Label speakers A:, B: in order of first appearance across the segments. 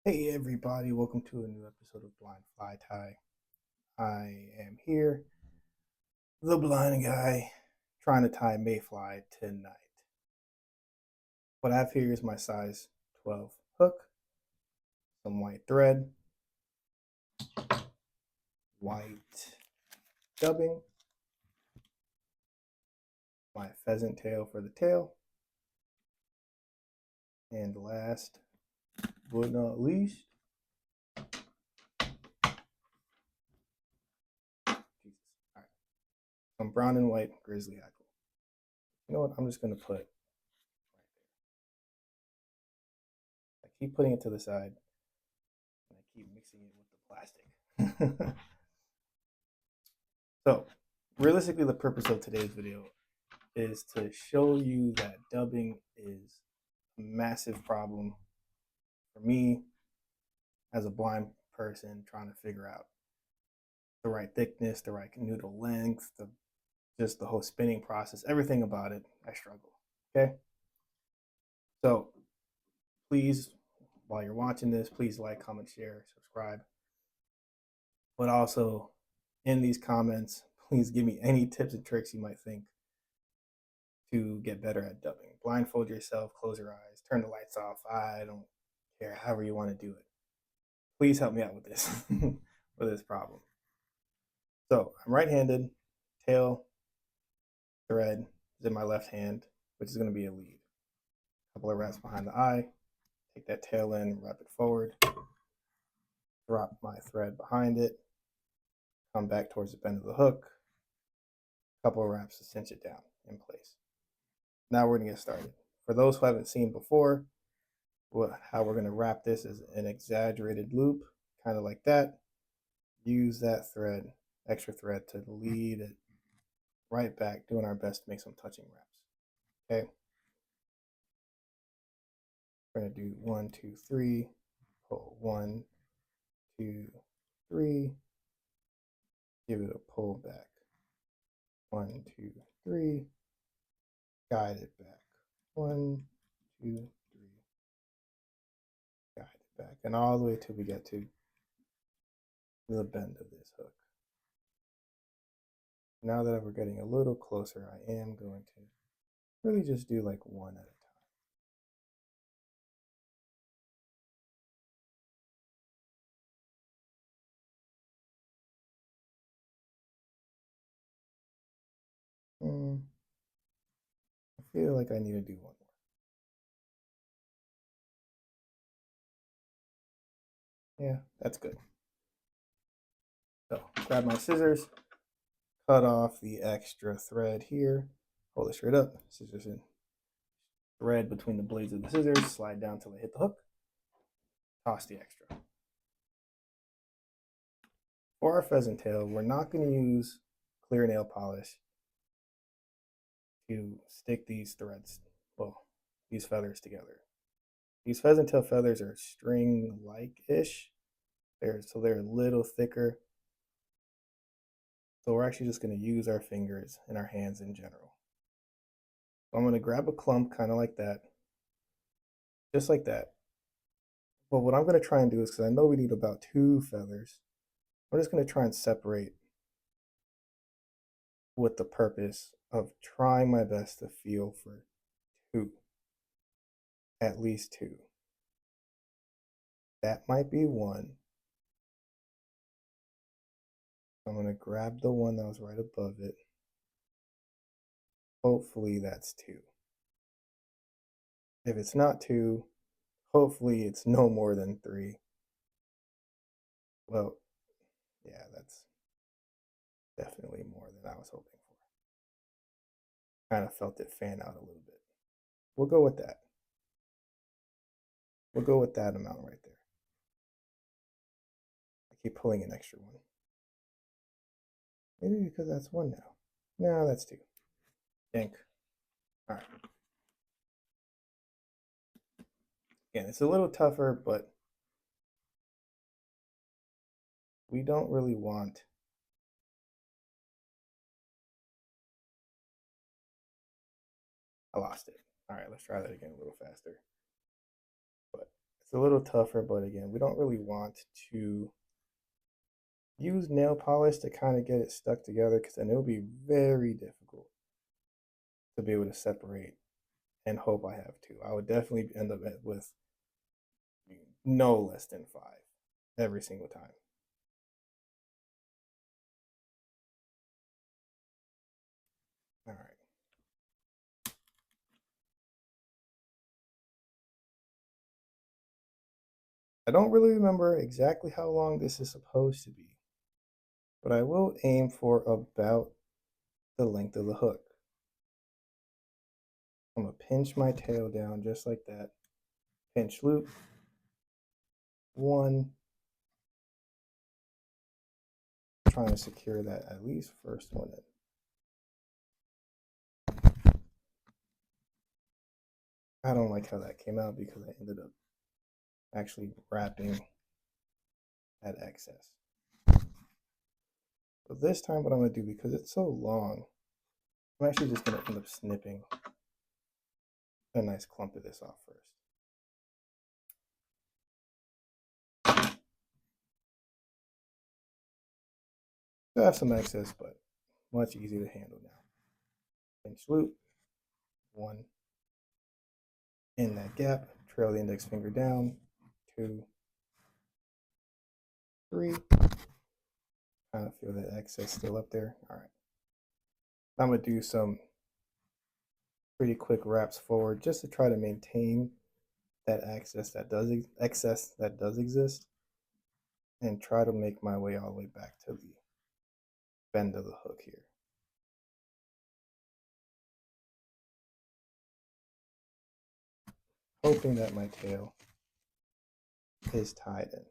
A: Hey everybody, welcome to a new episode of Blind Fly Tie. I am here, the blind guy, trying to tie Mayfly tonight. What I have here is my size 12 hook, some white thread, white dubbing, my pheasant tail for the tail, and last but not least, Jesus, all right, some brown and white grizzly hackle. You know what? I'm just gonna put right there. I keep putting it to the side, and I keep mixing it with the plastic. So, realistically, the purpose of today's video is to show you that dubbing is a massive problem for me as a blind person trying to figure out the right thickness, the right noodle length, just the whole spinning process, everything about it. I struggle. Okay. So please, while you're watching this, please like, comment, share, subscribe. But also in these comments, please give me any tips and tricks you might think to get better at dubbing. Blindfold yourself, close your eyes, turn the lights off. I don't care, however you want to do it. Please help me out with this with this problem. So I'm right-handed, tail thread is in my left hand, which is going to be a lead. A couple of wraps behind the eye, take that tail in, wrap it forward, drop my thread behind it, come back towards the bend of the hook, a couple of wraps to cinch it down in place. Now we're going to get started. For those who haven't seen before, how we're going to wrap this is an exaggerated loop, kind of like that. Use that thread, extra thread, to lead it right back, doing our best to make some touching wraps. Okay. We're going to do 1, 2, 3, pull 1, 2, 3, give it a pull back. 1, 2, 3, guide it back. 1, 2, 3, guide it back. And all the way till we get to the bend of this hook. Now that we're getting a little closer, I am going to really just do like one at a time. I feel like I need to do one more. Yeah, that's good. So grab my scissors, cut off the extra thread here, hold it straight up, scissors in, thread between the blades of the scissors, slide down till they hit the hook, toss the extra. For our pheasant tail, we're not going to use clear nail polish to stick these threads, well, these feathers together. These pheasant tail feathers are string-like-ish, so they're a little thicker. So we're actually just going to use our fingers and our hands in general. So I'm going to grab a clump kind of like that, just like that. But what I'm going to try and do is, because I know we need about 2 feathers, I'm just going to try and separate with the purpose of trying my best to feel for 2, at least 2. That might be 1. I'm going to grab the one that was right above it. Hopefully that's 2. If it's not 2, hopefully it's no more than 3. Well, yeah, that's definitely more than I was hoping for. Kind of felt it fan out a little bit. We'll go with that. We'll go with that amount right there. I keep pulling an extra one. Maybe because that's 1 now. No, that's 2. Yank. All right. Again, it's a little tougher, but we don't really want I lost it. All right, let's try that again a little faster. But It's a little tougher, but again, we don't really want to use nail polish to kind of get it stuck together, because then it'll be very difficult to be able to separate and hope I have two. I would definitely end up with no less than 5 every single time. All right. I don't really remember exactly how long this is supposed to be, but I will aim for about the length of the hook. I'm going to pinch my tail down just like that. Pinch loop. 1. Trying to secure that at least first one in. I don't like how that came out because I ended up actually wrapping that excess. So this time what I'm going to do, because it's so long, I'm actually just going to end up snipping a nice clump of this off first. I have some excess, but much easier to handle now. Pinch loop. 1. In that gap, trail the index finger down. 2, 3. Kind of feel that excess still up there. All right. I'm going to do some pretty quick wraps forward just to try to maintain that excess that does exist, and try to make my way all the way back to the bend of the hook here. Hoping that my tail is tied in.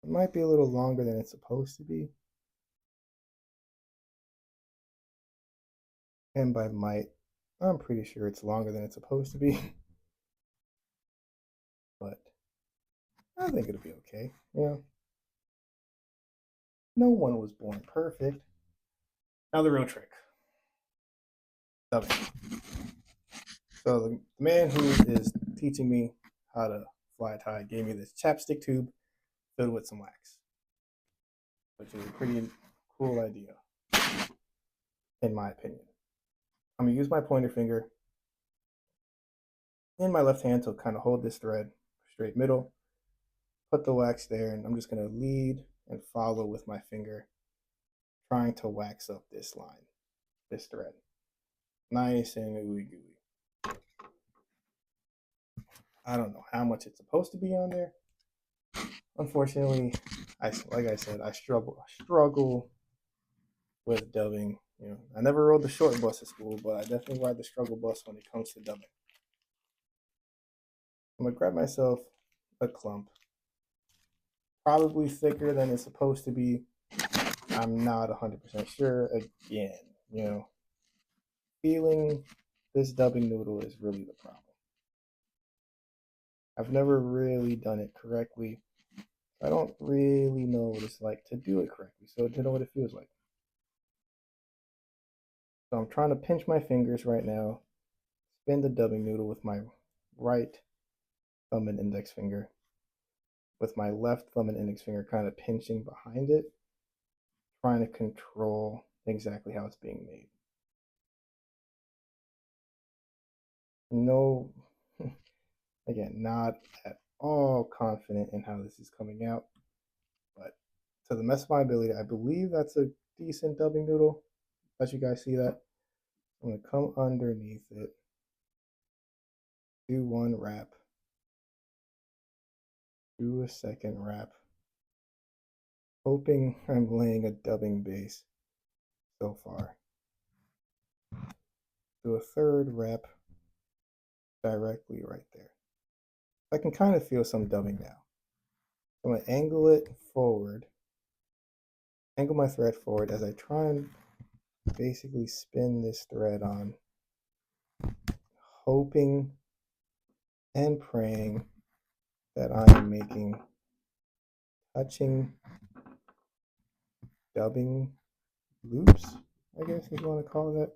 A: It might be a little longer than it's supposed to be. And by might, I'm pretty sure it's longer than it's supposed to be. But I think it'll be okay. No one was born perfect. Now the real trick. Dubbing. So the man who is teaching me how to fly tie gave me this chapstick tube filled with some wax, which is a pretty cool idea, in my opinion. I'm going to use my pointer finger in my left hand to kind of hold this thread straight middle, put the wax there, and I'm just going to lead and follow with my finger, trying to wax up this line, this thread. Nice and ooey gooey. I don't know how much it's supposed to be on there. Unfortunately, like I said, I struggle with dubbing. I never rode the short bus at school, but I definitely ride the struggle bus when it comes to dubbing. I'm gonna grab myself a clump, probably thicker than it's supposed to be. I'm not 100% sure. Again, feeling this dubbing noodle is really the problem. I've never really done it correctly. I don't really know what it's like to do it correctly, so to know what it feels like. So I'm trying to pinch my fingers right now, spin the dubbing noodle with my right thumb and index finger, with my left thumb and index finger kind of pinching behind it, trying to control exactly how it's being made. No, again, not at all confident in how this is coming out, but to the best of my ability, I believe that's a decent dubbing noodle. Let you guys see that. I'm going to come underneath it, do 1 wrap, do a 2nd wrap, hoping I'm laying a dubbing base so far. Do a 3rd wrap directly right there. I can kind of feel some dubbing now. I'm going to angle it forward, angle my thread forward as I try and basically spin this thread on, hoping and praying that I am making touching dubbing loops, I guess if you want to call that.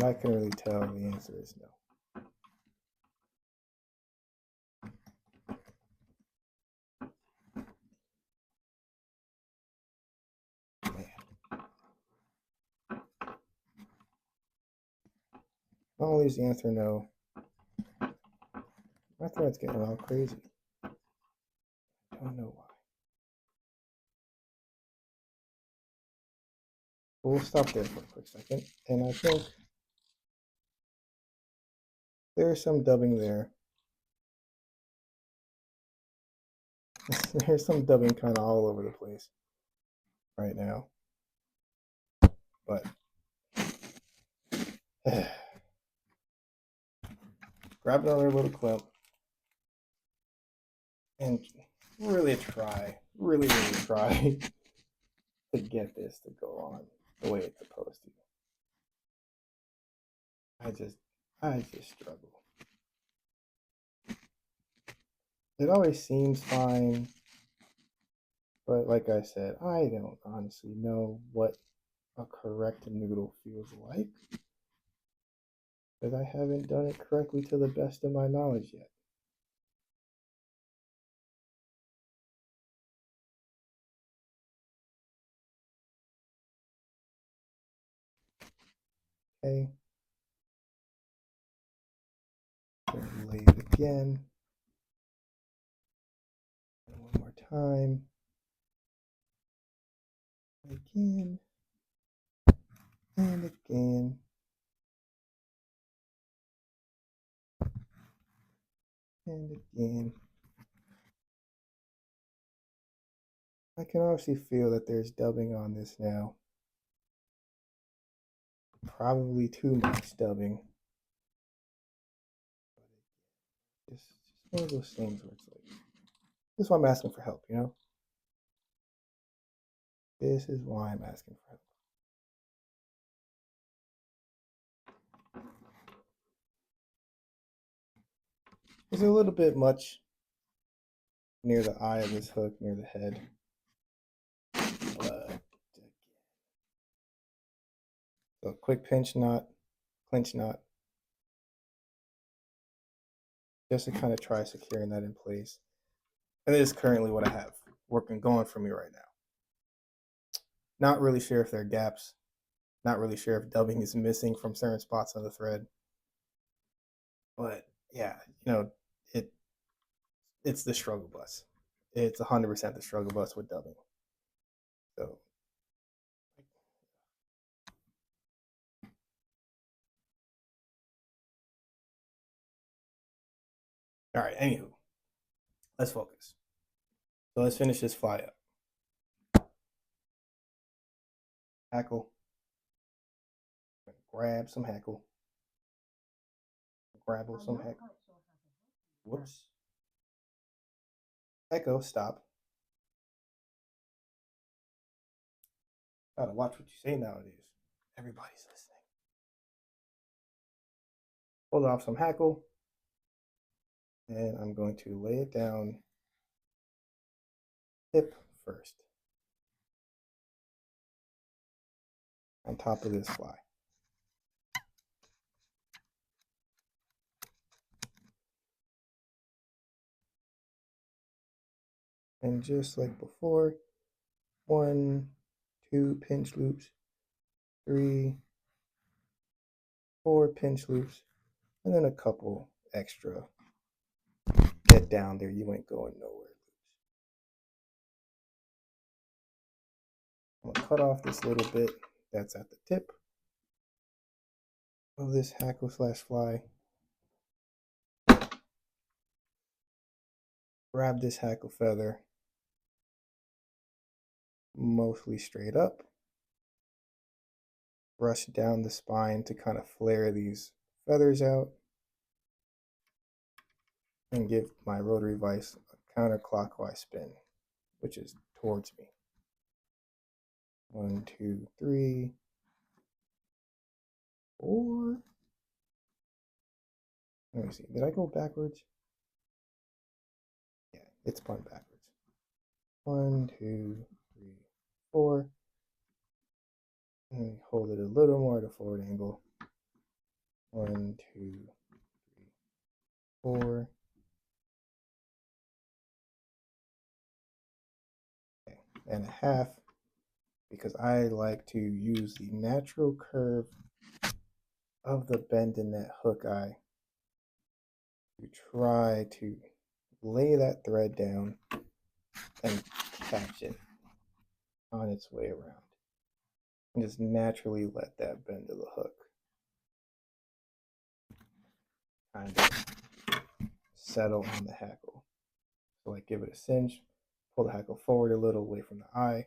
A: I can really tell, the answer is no. Not only is the answer no, my thread's getting all crazy. I don't know why. We'll stop there for a quick second. And I think there's some dubbing there. There's some dubbing kind of all over the place right now. But grab another little clip and really try to get this to go on the way it's supposed to. I just struggle. It always seems fine, but like I said, I don't honestly know what a correct noodle feels like, because I haven't done it correctly to the best of my knowledge yet. Okay. Lay it again. One more time. Again. And again. And again. I can obviously feel that there's dubbing on this now. Probably too much dubbing. Just one of those things where it's like, this is why I'm asking for help, you know? This is why I'm asking for help. It's a little bit much near the eye of this hook, near the head. So quick pinch knot, clinch knot, just to kind of try securing that in place. And this is currently what I have going for me right now. Not really sure if there are gaps. Not really sure if dubbing is missing from certain spots on the thread. But yeah, you know, it's the struggle bus. It's 100% the struggle bus with dubbing. So all right, anywho, let's focus. So let's finish this fly up. Hackle. Grab some hackle. Grabble some hackle. Whoops. Echo, stop. Gotta watch what you say nowadays. Everybody's listening. Hold off some hackle. And I'm going to lay it down tip first on top of this fly. And just like before, 1, 2 pinch loops, 3, 4 pinch loops, and then a couple extra. Get down there, you ain't going nowhere. I'm gonna cut off this little bit that's at the tip of this hackle slash fly. Grab this hackle feather mostly straight up. Brush down the spine to kind of flare these feathers out. And give my rotary vise a counterclockwise spin, which is towards me. 1, 2, 3, 4. Let me see. Did I go backwards? Yeah, it's spun backwards. 1, 2, 3, 4. And hold it a little more at a forward angle. 1, 2, 3, 4. Okay, and a half, because I like to use the natural curve of the bend in that hook eye to try to lay that thread down and catch it on its way around. And just naturally let that bend of the hook kind of settle on the hackle. So like give it a cinch, pull the hackle forward a little away from the eye,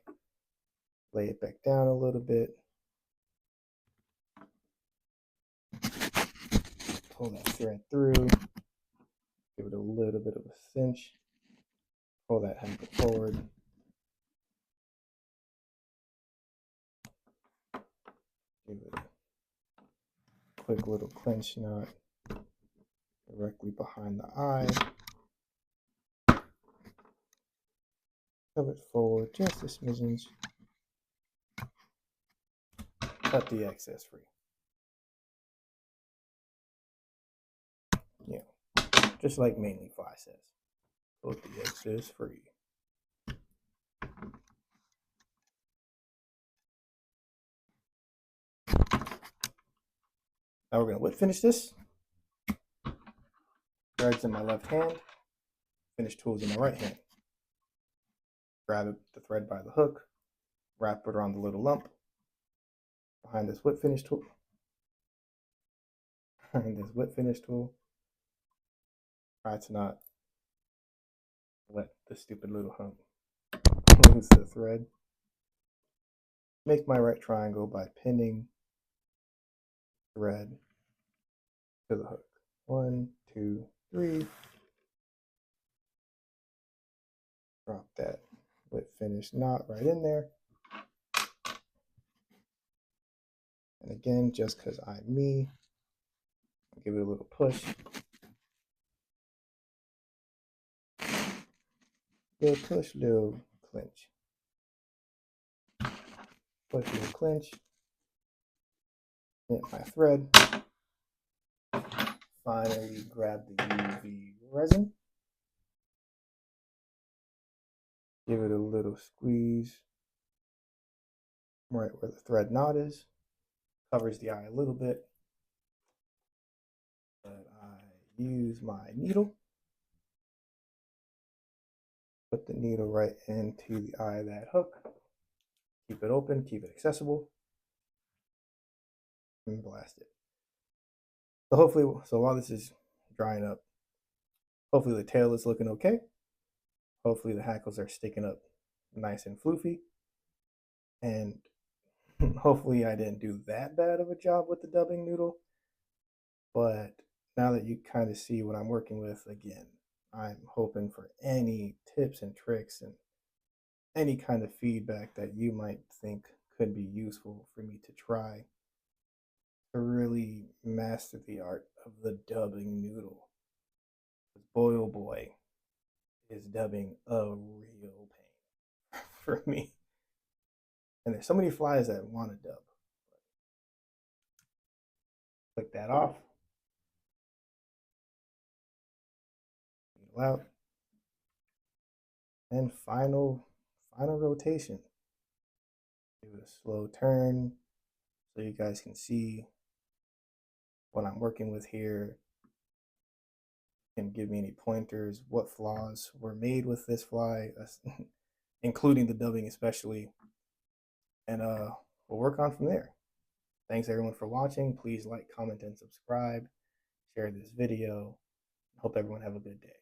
A: lay it back down a little bit, pull that thread through, give it a little bit of a cinch, pull that hackle forward, give it a quick little clinch knot directly behind the eye, shove it forward just a smidgen, cut the excess free. You know, just like Mayfly says, put the excess free. Now we're going to whip finish this. Threads in my left hand, finish tools in my right hand. Grab the thread by the hook, wrap it around the little lump behind this whip finish tool. Try to not let the stupid little hump lose the thread. Make my right triangle by pinning thread to the hook. 1, 2, 3. Drop that whip finish knot right in there. And again, just because I'm me, I'll give it a little push. Little push, little clinch. Push, little clinch. Hit my thread. Finally grab the UV resin. Give it a little squeeze right where the thread knot is. Covers the eye a little bit. But I use my needle. Put the needle right into the eye of that hook. Keep it open, keep it accessible, and blast it. So while this is drying up, hopefully the tail is looking okay. Hopefully the hackles are sticking up nice and floofy. And hopefully I didn't do that bad of a job with the dubbing noodle. But now that you kind of see what I'm working with, again, I'm hoping for any tips and tricks and any kind of feedback that you might think could be useful for me to try to really master the art of the dubbing noodle. Boy, oh boy, is dubbing a real pain for me. And there's so many flies that want to dub. Click that off. Needle out. And final rotation. Give it a slow turn so you guys can see what I'm working with here. Can give me any pointers, what flaws were made with this fly, including the dubbing especially. And we'll work on from there. Thanks everyone for watching. Please like, comment, and subscribe. Share this video. Hope everyone have a good day.